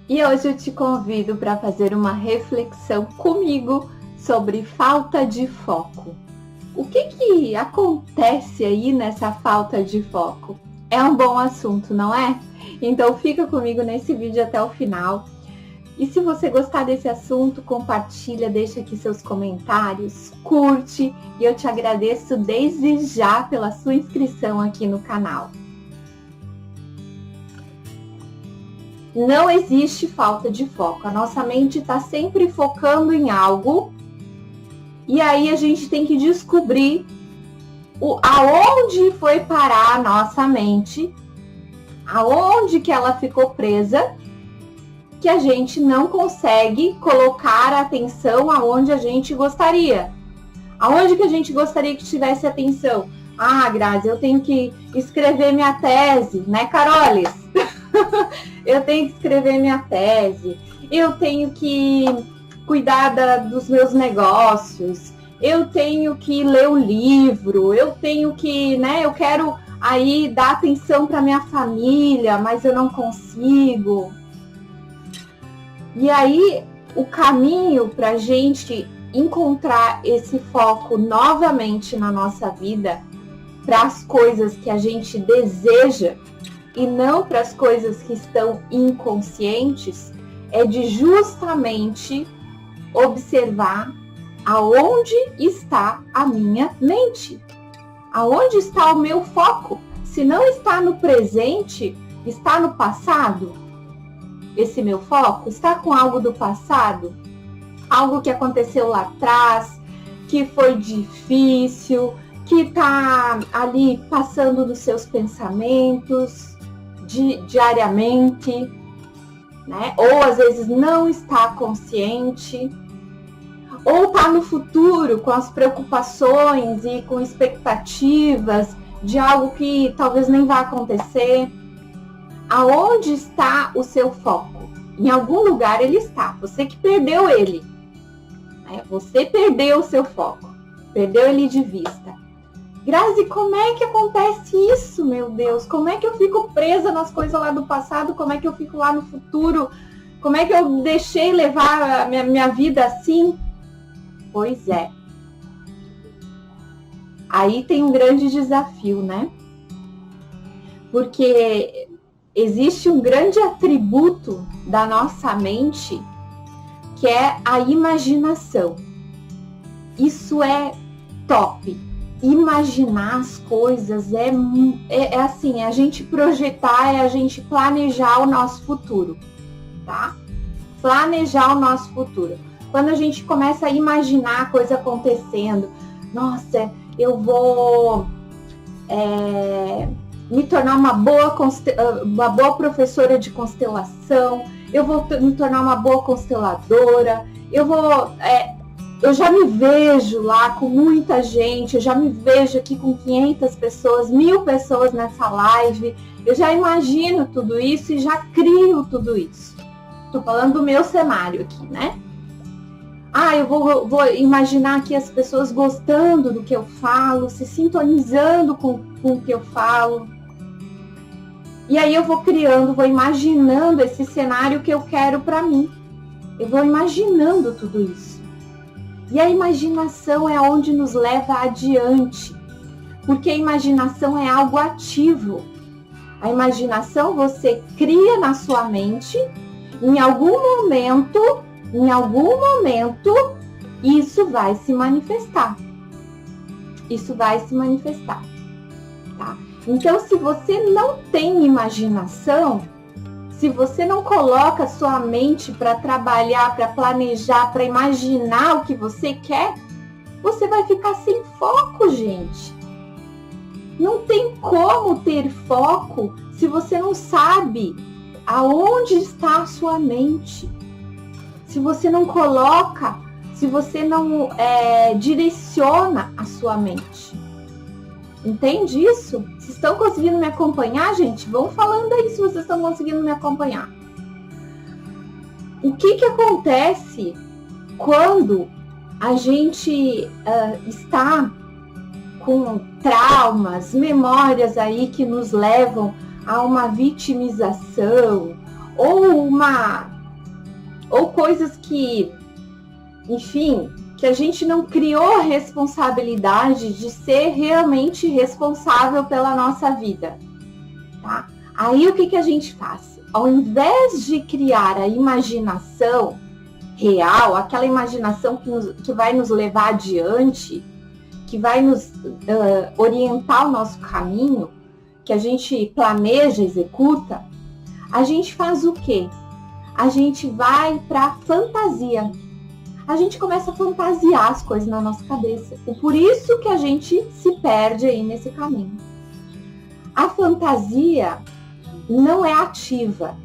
E hoje eu te convido para fazer uma reflexão comigo sobre falta de foco. O que acontece aí nessa falta de foco? É um bom assunto, não é? Então fica comigo nesse vídeo até o final. E se você gostar desse assunto, compartilha, deixa aqui seus comentários, curte, e eu te agradeço desde já pela sua inscrição aqui no canal. Não existe falta de foco. A nossa mente está sempre focando em algo e aí a gente tem que descobrir aonde foi parar a nossa mente, aonde que ela ficou presa, que a gente não consegue colocar a atenção aonde a gente gostaria. Aonde que a gente gostaria que tivesse atenção? Ah, Grazi, eu tenho que escrever minha tese, né, Carolis? Eu tenho que escrever minha tese, eu tenho que cuidar dos meus negócios, eu tenho que ler o livro, eu tenho que, né, eu quero aí dar atenção para minha família, mas eu não consigo. E aí, o caminho para a gente encontrar esse foco novamente na nossa vida, para as coisas que a gente deseja, e não para as coisas que estão inconscientes, é de justamente observar aonde está a minha mente, aonde está o meu foco. Se não está no presente, está no passado? Esse meu foco está com algo do passado? Algo que aconteceu lá atrás, que foi difícil, que está ali passando nos seus pensamentos diariamente, né? Ou às vezes não está consciente, ou está no futuro com as preocupações e com expectativas de algo que talvez nem vá acontecer. Aonde está o seu foco? Em algum lugar ele está, você que perdeu ele, né? Você perdeu o seu foco, perdeu ele de vista. Grazi, como é que acontece isso, meu Deus? Como é que eu fico presa nas coisas lá do passado? Como é que eu fico lá no futuro? Como é que eu deixei levar a minha vida assim? Pois é. Aí tem um grande desafio, né? Porque existe um grande atributo da nossa mente, que é a imaginação. Isso é top. Imaginar as coisas é assim, é a gente projetar, é a gente planejar o nosso futuro, tá? Planejar o nosso futuro. Quando a gente começa a imaginar a coisa acontecendo, nossa, eu vou me tornar uma boa professora de constelação, eu vou me tornar uma boa consteladora, eu já me vejo lá com muita gente, eu já me vejo aqui com 500 pessoas, 1000 pessoas nessa live, eu já imagino tudo isso e já crio tudo isso. Estou falando do meu cenário aqui, né? Ah, eu vou imaginar aqui as pessoas gostando do que eu falo, se sintonizando com o que eu falo. E aí eu vou criando, vou imaginando esse cenário que eu quero para mim. Eu vou imaginando tudo isso. E a imaginação é onde nos leva adiante, porque a imaginação é algo ativo. A imaginação você cria na sua mente, em algum momento, isso vai se manifestar. Isso vai se manifestar, tá? Então, se você não tem imaginação, se você não coloca a sua mente para trabalhar, para planejar, para imaginar o que você quer, você vai ficar sem foco, gente. Não tem como ter foco se você não sabe aonde está a sua mente. Se você não coloca, se você não direciona a sua mente. Entende isso? Vocês estão conseguindo me acompanhar, gente? Vão falando aí se vocês estão conseguindo me acompanhar. O que acontece quando a gente está com traumas, memórias aí que nos levam a uma vitimização ou uma ou coisas que, enfim, que a gente não criou a responsabilidade de ser realmente responsável pela nossa vida, tá? Aí o que a gente faz? Ao invés de criar a imaginação real, aquela imaginação que vai nos levar adiante, que vai nos orientar o nosso caminho, que a gente planeja, executa, a gente faz o quê? A gente vai para a fantasia. A gente começa a fantasiar as coisas na nossa cabeça. E por isso que a gente se perde aí nesse caminho. A fantasia não é ativa.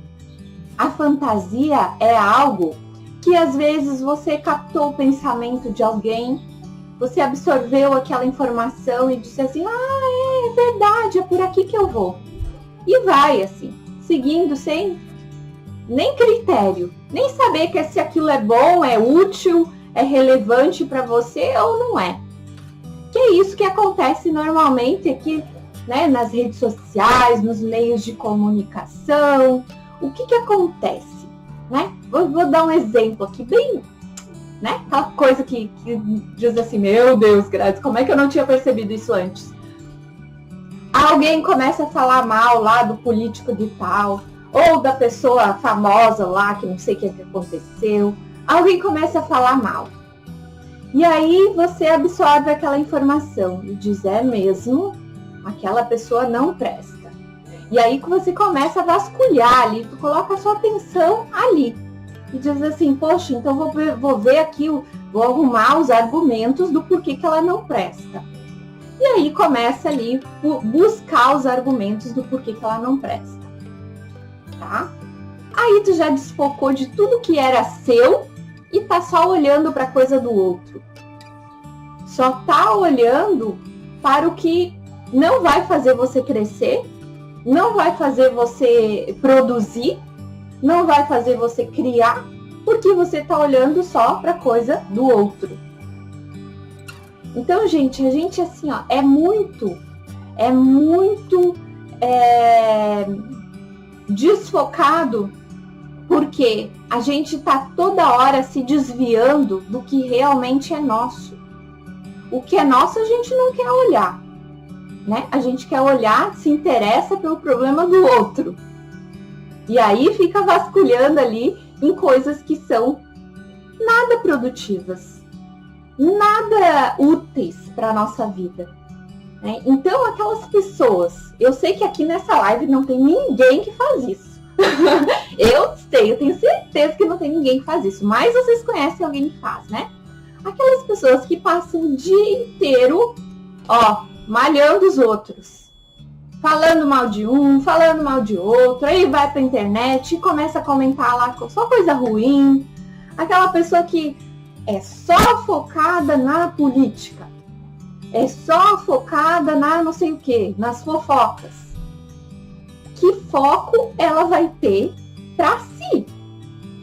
A fantasia é algo que às vezes você captou o pensamento de alguém, você absorveu aquela informação e disse assim, é verdade, é por aqui que eu vou. E vai assim, seguindo sem nem critério, nem saber que se aquilo é bom, é útil, é relevante para você ou não é. Que é isso que acontece normalmente aqui, né, nas redes sociais, nos meios de comunicação. O que acontece? Né? Vou dar um exemplo aqui, bem, né? Aquela coisa que diz assim, meu Deus, Grazi, como é que eu não tinha percebido isso antes? Alguém começa a falar mal lá do político de tal, ou da pessoa famosa lá, que não sei o que aconteceu. Alguém começa a falar mal. E aí você absorve aquela informação e diz, é mesmo, aquela pessoa não presta. E aí que você começa a vasculhar ali, tu coloca a sua atenção ali. E diz assim, poxa, então vou ver aqui, vou arrumar os argumentos do porquê que ela não presta. E aí começa ali buscar os argumentos do porquê que ela não presta. Tá? Aí tu já desfocou de tudo que era seu e tá só olhando para a coisa do outro. Só tá olhando para o que não vai fazer você crescer, não vai fazer você produzir, não vai fazer você criar, porque você tá olhando só para a coisa do outro. Então, gente, a gente assim, ó, é muito desfocado, porque a gente tá toda hora se desviando do que realmente é nosso. O que é nosso a gente não quer olhar, né? A gente quer olhar, se interessa pelo problema do outro. E aí fica vasculhando ali em coisas que são nada produtivas, nada úteis para a nossa vida. Né? Então, aquelas pessoas, eu sei que aqui nessa live não tem ninguém que faz isso. Eu tenho certeza que não tem ninguém que faz isso, mas vocês conhecem alguém que faz, né? Aquelas pessoas que passam o dia inteiro, ó, malhando os outros, falando mal de um, falando mal de outro, aí vai pra internet e começa a comentar lá só coisa ruim. Aquela pessoa que é só focada na política, é só focada na não sei o que, nas fofocas. Que foco ela vai ter para si?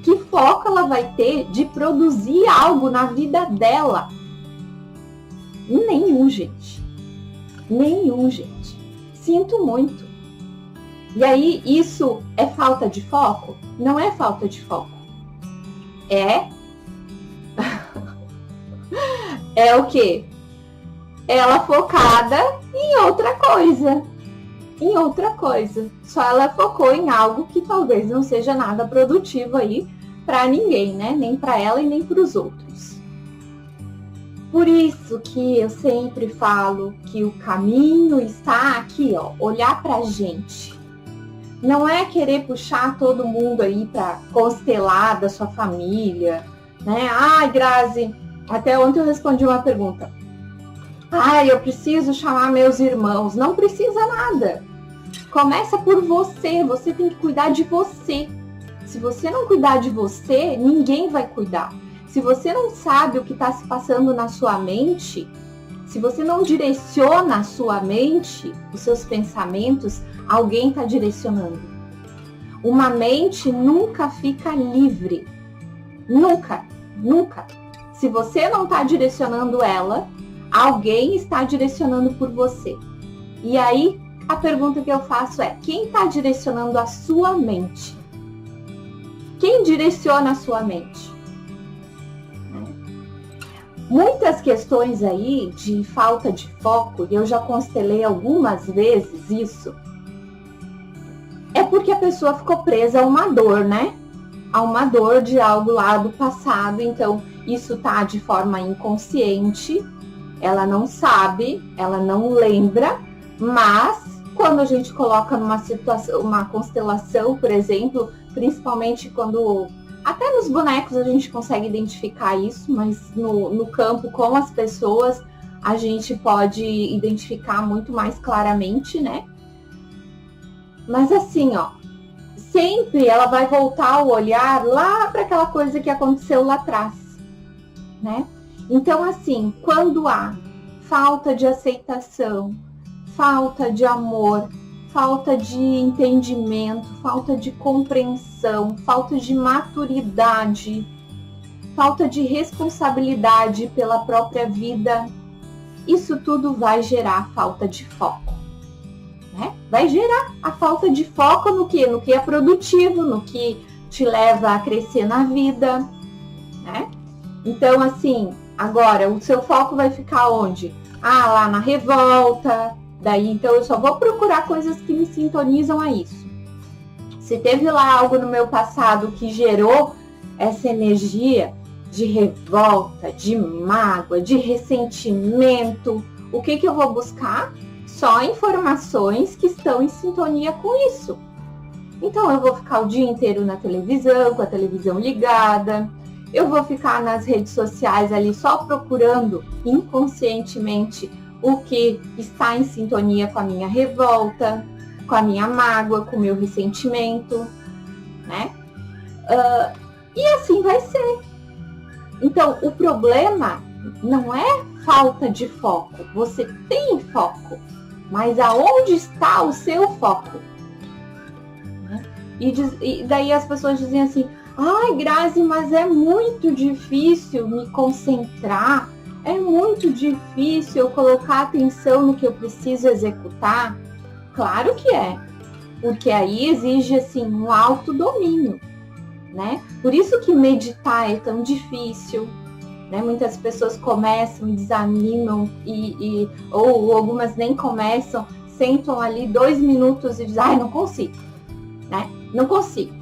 Que foco ela vai ter de produzir algo na vida dela? Nenhum, gente. Nenhum, gente. Sinto muito. E aí, isso é falta de foco? Não é falta de foco. É o quê? Ela focada em outra coisa. Em outra coisa. Só ela focou em algo que talvez não seja nada produtivo aí para ninguém, né? Nem para ela e nem para os outros. Por isso que eu sempre falo que o caminho está aqui, ó, olhar pra gente. Não é querer puxar todo mundo aí para constelar da sua família, né? Ai, Grazi, até ontem eu respondi uma pergunta. Ai, eu preciso chamar meus irmãos. Não precisa nada. Começa por você. Você tem que cuidar de você. Se você não cuidar de você, ninguém vai cuidar. Se você não sabe o que está se passando na sua mente, se você não direciona a sua mente, os seus pensamentos, alguém está direcionando. Uma mente nunca fica livre. Nunca, nunca. Se você não está direcionando ela, alguém está direcionando por você. E aí, a pergunta que eu faço é, quem está direcionando a sua mente? Quem direciona a sua mente. Muitas questões aí de falta de foco, e eu já constelei algumas vezes isso, é porque a pessoa ficou presa a uma dor, né? A uma dor de algo lá do passado, então isso tá de forma inconsciente, ela não sabe, ela não lembra, mas quando a gente coloca numa situação, uma constelação, por exemplo, principalmente quando, até nos bonecos a gente consegue identificar isso, mas no campo com as pessoas a gente pode identificar muito mais claramente, né? Mas assim, ó, sempre ela vai voltar o olhar lá para aquela coisa que aconteceu lá atrás, né? Então, assim, quando há falta de aceitação, falta de amor, falta de entendimento, falta de compreensão, falta de maturidade, falta de responsabilidade pela própria vida, isso tudo vai gerar falta de foco, né? Vai gerar a falta de foco no que? No que é produtivo, no que te leva a crescer na vida, né? Então, assim, agora o seu foco vai ficar onde? Ah, lá na revolta. Daí, então, eu só vou procurar coisas que me sintonizam a isso. Se teve lá algo no meu passado que gerou essa energia de revolta, de mágoa, de ressentimento, o que eu vou buscar? Só informações que estão em sintonia com isso. Então, eu vou ficar o dia inteiro na televisão, com a televisão ligada, eu vou ficar nas redes sociais ali só procurando inconscientemente o que está em sintonia com a minha revolta, com a minha mágoa, com o meu ressentimento, né? E assim vai ser. Então, o problema não é falta de foco. Você tem foco, mas aonde está o seu foco? E daí as pessoas dizem assim, ai, Grazi, mas é muito difícil me concentrar, é muito difícil eu colocar atenção no que eu preciso executar. Claro que é, porque aí exige assim um autodomínio, né? Por isso que meditar é tão difícil, né? Muitas pessoas começam e desanimam ou algumas nem começam, sentam ali 2 minutos e dizem, ai, não consigo, né? Não consigo.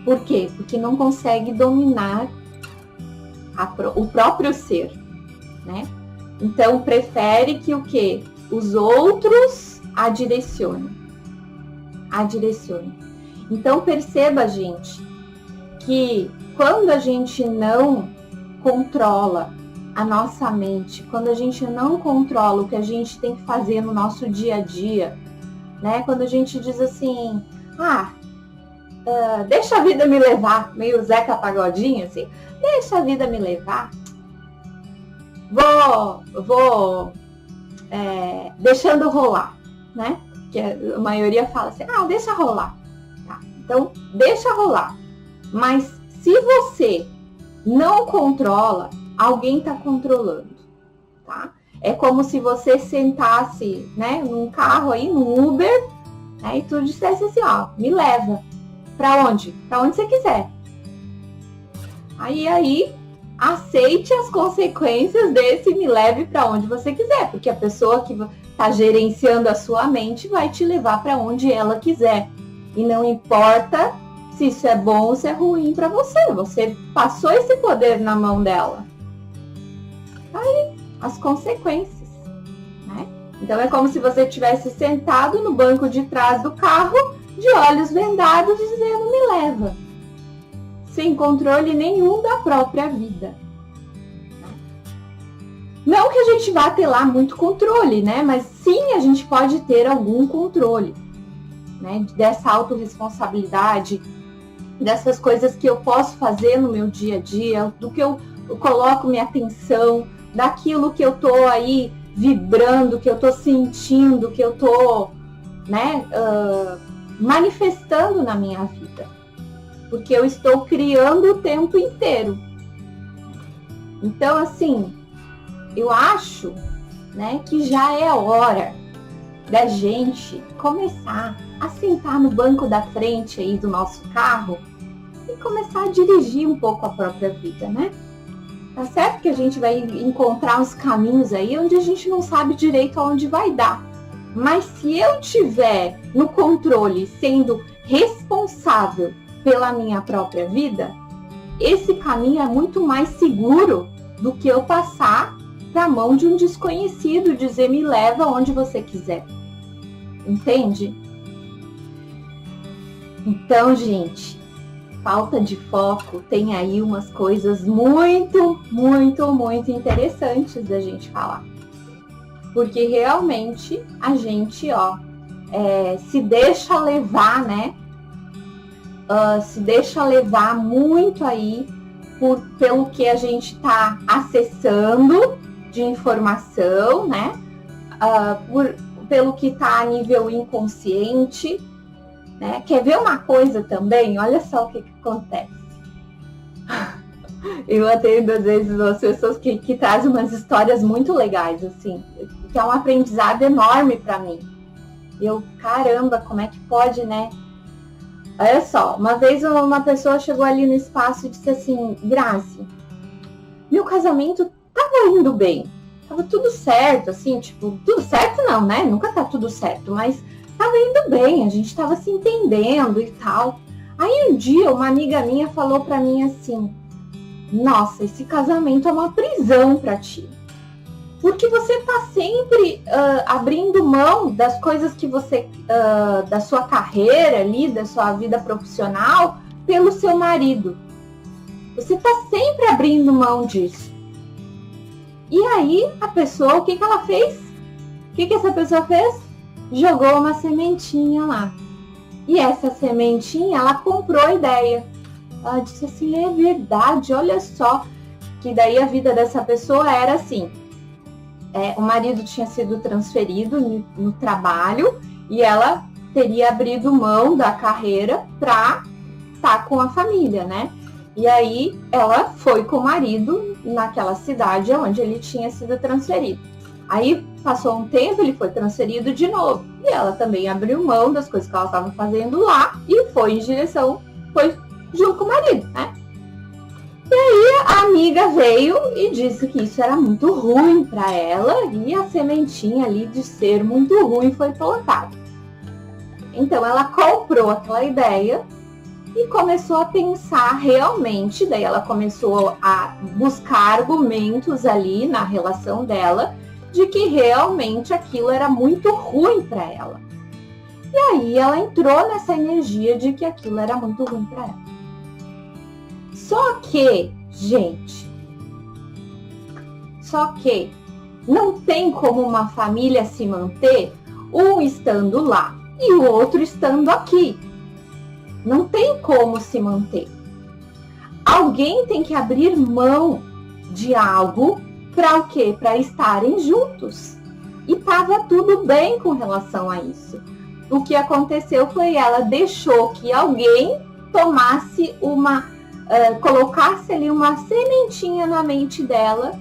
Por quê? Porque não consegue dominar o próprio ser, né? Então, prefere que o quê? Os outros a direcionem. Então, perceba, gente, que quando a gente não controla a nossa mente, quando a gente não controla o que a gente tem que fazer no nosso dia a dia, né? Quando a gente diz assim, deixa a vida me levar, meio Zeca Pagodinho, assim, deixa a vida me levar, vou deixando rolar, né? Que a maioria fala assim, deixa rolar, tá? Então, deixa rolar, mas se você não controla, alguém está controlando, tá? É como se você sentasse, né, num carro aí, num Uber, né, e tu dissesse assim, me leva. Pra onde? Pra onde você quiser. Aí, aceite as consequências desse me leve pra onde você quiser, porque a pessoa que tá gerenciando a sua mente vai te levar pra onde ela quiser. E não importa se isso é bom ou se é ruim pra você. Você passou esse poder na mão dela. Aí, as consequências, né? Então, é como se você estivesse sentado no banco de trás do carro, de olhos vendados, dizendo, me leva. Sem controle nenhum da própria vida. Não que a gente vá ter lá muito controle, né? Mas sim, a gente pode ter algum controle, né? Dessa autorresponsabilidade, dessas coisas que eu posso fazer no meu dia a dia, do que eu coloco minha atenção, daquilo que eu tô aí vibrando, que eu tô sentindo, que eu tô, né, manifestando na minha vida. Porque eu estou criando o tempo inteiro. Então, assim, eu acho, né, que já é hora da gente começar a sentar no banco da frente aí do nosso carro e começar a dirigir um pouco a própria vida, né? Tá certo que a gente vai encontrar uns caminhos aí onde a gente não sabe direito aonde vai dar. Mas se eu tiver no controle, sendo responsável pela minha própria vida, esse caminho é muito mais seguro do que eu passar para a mão de um desconhecido, dizer me leva onde você quiser. Entende? Então, gente, falta de foco tem aí umas coisas muito, muito, muito interessantes da gente falar. Porque realmente a gente, se deixa levar, né? Se deixa levar muito aí pelo que a gente está acessando de informação, né? Pelo que está a nível inconsciente, né? Quer ver uma coisa também? Olha só o que acontece. Eu atendo às vezes as pessoas que trazem umas histórias muito legais, assim, que é um aprendizado enorme para mim. Eu, caramba, como é que pode, né? Olha só, uma vez uma pessoa chegou ali no espaço e disse assim, Grazi, meu casamento tava indo bem, tava tudo certo, assim, tipo, tudo certo não, né? Nunca tá tudo certo, mas tava indo bem, a gente tava se entendendo e tal. Aí um dia uma amiga minha falou pra mim assim, nossa, esse casamento é uma prisão pra ti. Porque você tá sempre abrindo mão das coisas que você, da sua carreira ali, da sua vida profissional, pelo seu marido. Você tá sempre abrindo mão disso. E aí, a pessoa, o que ela fez? O que essa pessoa fez? Jogou uma sementinha lá. E essa sementinha, ela comprou a ideia. Ela disse assim, é verdade, olha só. Que daí a vida dessa pessoa era assim. O marido tinha sido transferido no trabalho e ela teria abrido mão da carreira para estar com a família, né? E aí ela foi com o marido naquela cidade onde ele tinha sido transferido. Aí passou um tempo, ele foi transferido de novo. E ela também abriu mão das coisas que ela estava fazendo lá e foi junto com o marido, né? E aí a amiga veio e disse que isso era muito ruim para ela e a sementinha ali de ser muito ruim foi plantada. Então ela comprou aquela ideia e começou a pensar realmente, daí ela começou a buscar argumentos ali na relação dela de que realmente aquilo era muito ruim para ela. E aí ela entrou nessa energia de que aquilo era muito ruim para ela. Só que, gente, não tem como uma família se manter um estando lá e o outro estando aqui. Não tem como se manter. Alguém tem que abrir mão de algo para o quê? Para estarem juntos. E estava tudo bem com relação a isso. O que aconteceu foi ela deixou que alguém tomasse colocasse ali uma sementinha na mente dela.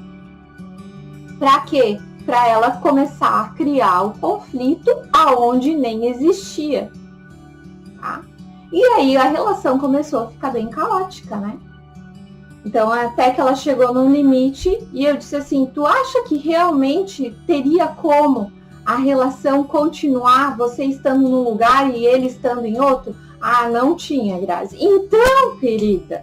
Para quê? Para ela começar a criar o conflito aonde nem existia. Tá? E aí a relação começou a ficar bem caótica, né? Então até que ela chegou num limite e eu disse assim, tu acha que realmente teria como a relação continuar, você estando num lugar e ele estando em outro? Ah, não tinha, Grazi. Então, querida,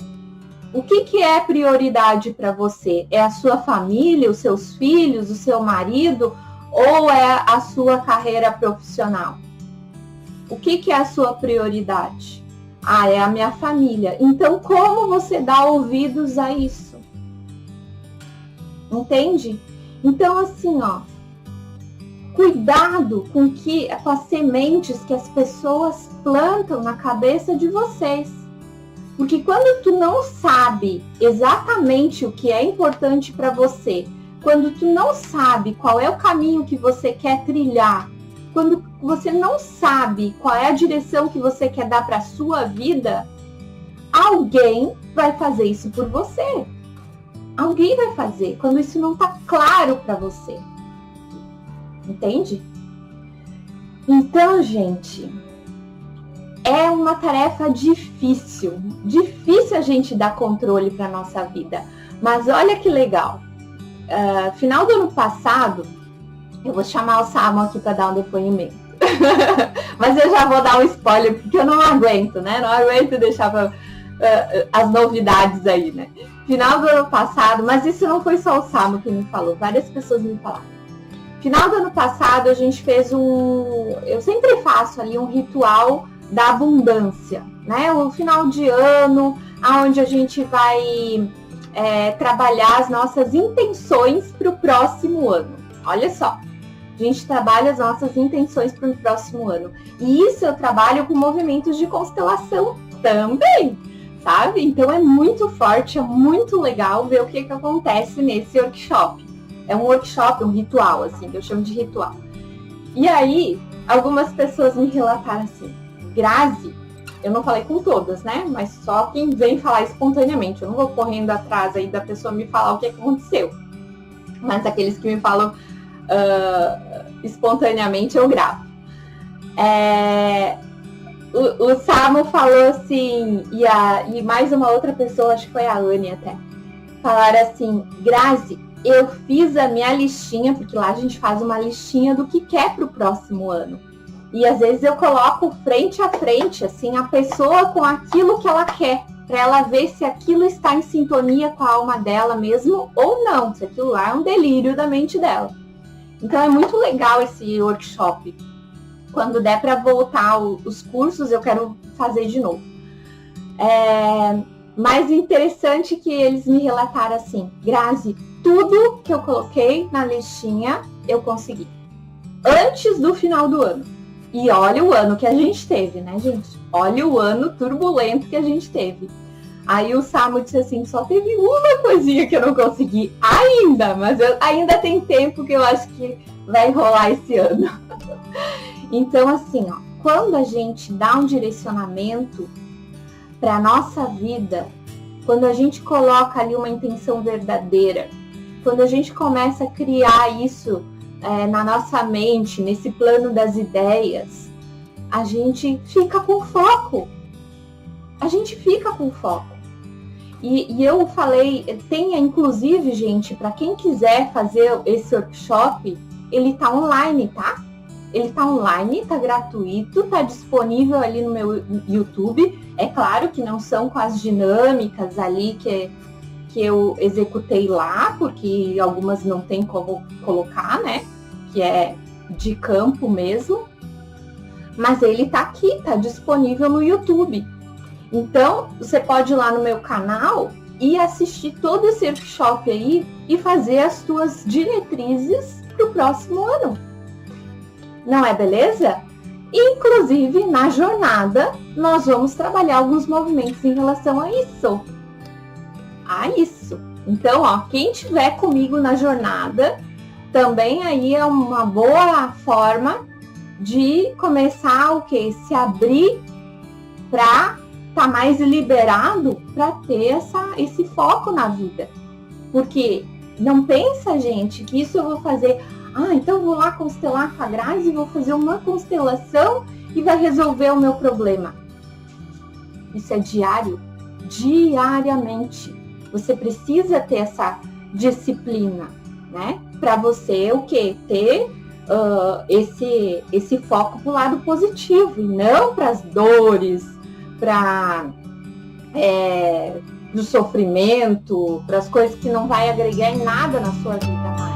o que é prioridade para você? É a sua família, os seus filhos, o seu marido ou é a sua carreira profissional? O que é a sua prioridade? Ah, é a minha família. Então, como você dá ouvidos a isso? Entende? Então, assim, cuidado com as sementes que as pessoas plantam na cabeça de vocês. Porque quando tu não sabe exatamente o que é importante para você, quando tu não sabe qual é o caminho que você quer trilhar, quando você não sabe qual é a direção que você quer dar para a sua vida, alguém vai fazer isso por você. Alguém vai fazer quando isso não está claro para você. Entende? Então, gente, é uma tarefa difícil a gente dar controle para nossa vida. Mas olha que legal, final do ano passado, eu vou chamar o Samo aqui para dar um depoimento. Mas eu já vou dar um spoiler, porque eu não aguento, né? Não aguento deixar as novidades aí, né? Final do ano passado, mas isso não foi só o Samo que me falou, várias pessoas me falaram. Final do ano passado, a gente fez eu sempre faço ali um ritual da abundância, né? O final de ano, onde a gente vai trabalhar as nossas intenções para o próximo ano. Olha só, a gente trabalha as nossas intenções para o próximo ano. E isso eu trabalho com movimentos de constelação também, sabe? Então é muito forte, é muito legal ver o que acontece nesse workshop. É um workshop, um ritual, assim, que eu chamo de ritual. E aí, algumas pessoas me relataram assim, Grazi, eu não falei com todas, né? Mas só quem vem falar espontaneamente. Eu não vou correndo atrás aí da pessoa me falar o que aconteceu. Mas aqueles que me falam espontaneamente, eu gravo. O Samo falou assim, e mais uma outra pessoa, acho que foi a Anne até, falaram assim, Grazi, eu fiz a minha listinha, porque lá a gente faz uma listinha do que quer para o próximo ano. E às vezes eu coloco frente a frente, assim, a pessoa com aquilo que ela quer, para ela ver se aquilo está em sintonia com a alma dela mesmo ou não, se aquilo lá é um delírio da mente dela. Então é muito legal esse workshop. Quando der para voltar os cursos, eu quero fazer de novo. Mais interessante que eles me relataram assim, Grazi, tudo que eu coloquei na listinha, eu consegui. Antes do final do ano. E olha o ano que a gente teve, né, gente? Olha o ano turbulento que a gente teve. Aí o Samo disse assim, só teve uma coisinha que eu não consegui ainda, mas ainda tem tempo que eu acho que vai rolar esse ano. Então, assim, ó, quando a gente dá um direcionamento para a nossa vida, quando a gente coloca ali uma intenção verdadeira, quando a gente começa a criar isso na nossa mente, nesse plano das ideias, a gente fica com foco. A gente fica com foco. E eu falei, tenha inclusive, gente, para quem quiser fazer esse workshop, ele tá online, tá? Ele tá online, tá gratuito, tá disponível ali no meu YouTube. É claro que não são com as dinâmicas ali que eu executei lá, porque algumas não tem como colocar, né? Que é de campo mesmo. Mas ele tá aqui, tá disponível no YouTube. Então, você pode ir lá no meu canal e assistir todo esse workshop aí e fazer as suas diretrizes para o próximo ano. Não é beleza? Inclusive, na jornada, nós vamos trabalhar alguns movimentos em relação a isso. Então, ó, quem tiver comigo na jornada, também aí é uma boa forma de começar o quê? Se abrir para estar mais liberado para ter esse foco na vida. Porque não pensa, gente, que isso eu vou fazer... então eu vou lá constelar com a Grazi, vou fazer uma constelação e vai resolver o meu problema. Isso é diário, diariamente. Você precisa ter essa disciplina, né? Para você, o quê? Ter esse foco para o lado positivo, e não para as dores, para o sofrimento, para as coisas que não vai agregar em nada na sua vida mais.